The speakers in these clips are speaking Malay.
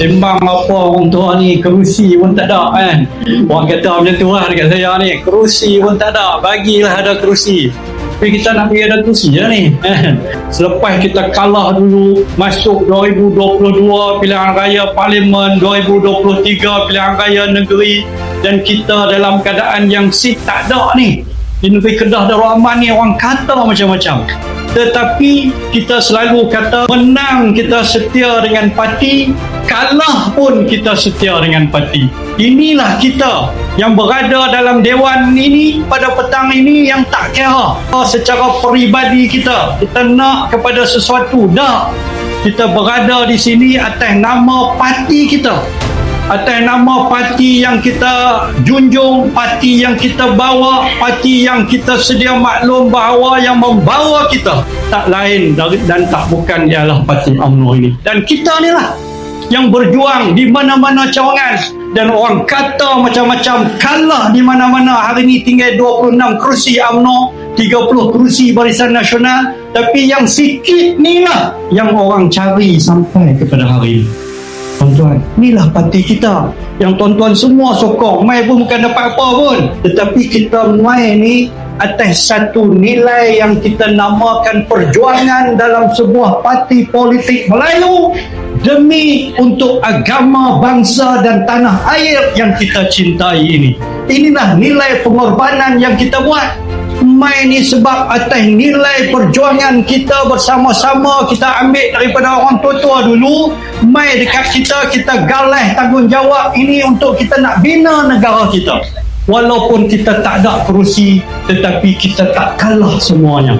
Sembang apa orang tua ni, kerusi pun tak ada kan. Orang kata macam tu lah dekat saya ni, kerusi pun tak ada, bagilah ada kerusi. Tapi kita nak pergi ada kerusi je ni kan. Selepas kita kalah dulu, masuk 2022 pilihan raya parlimen, 2023 pilihan raya negeri, dan kita dalam keadaan yang tak ada ni. Di negeri Kedah Darul Aman ni orang kata macam-macam. Tetapi kita selalu kata menang kita setia dengan parti, kalah pun kita setia dengan parti. Inilah kita yang berada dalam dewan ini pada petang ini yang tak kira secara peribadi kita nak kepada sesuatu. Dah, kita berada di sini atas nama parti kita, atas nama parti yang kita junjung, parti yang kita bawa, parti yang kita sedia maklum bahawa yang membawa kita tak lain dan tak bukan ialah parti UMNO ini. Dan kita ni lah yang berjuang di mana-mana cawangan, dan orang kata macam-macam, kalah di mana-mana. Hari ini tinggal 26 kerusi UMNO, 30 kerusi Barisan Nasional, tapi yang sikit ni lah yang orang cari sampai kepada hari ini. Tuan-tuan, inilah parti kita yang tuan-tuan semua sokong. Mai pun bukan dapat apa pun, tetapi kita mai ni atas satu nilai yang kita namakan perjuangan dalam sebuah parti politik Melayu demi untuk agama, bangsa dan tanah air yang kita cintai ini. Inilah nilai pengorbanan yang kita buat. Mai ni sebab atas nilai perjuangan kita bersama-sama, kita ambil daripada orang tua-tua dulu, mai dekat kita galah tanggungjawab ini untuk kita nak bina negara kita. Walaupun kita tak ada kerusi, tetapi kita tak kalah semuanya.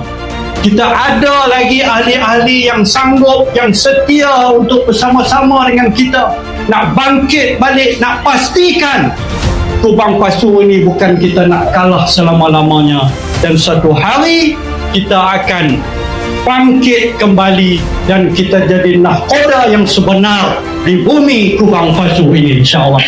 Kita ada lagi ahli-ahli yang sanggup, yang setia untuk bersama-sama dengan kita nak bangkit balik, nak pastikan Kubang Pasu ini bukan kita nak kalah selama-lamanya, dan satu hari kita akan bangkit kembali dan kita jadi nahkoda yang sebenar di bumi Kubang Pasu ini, insya-Allah.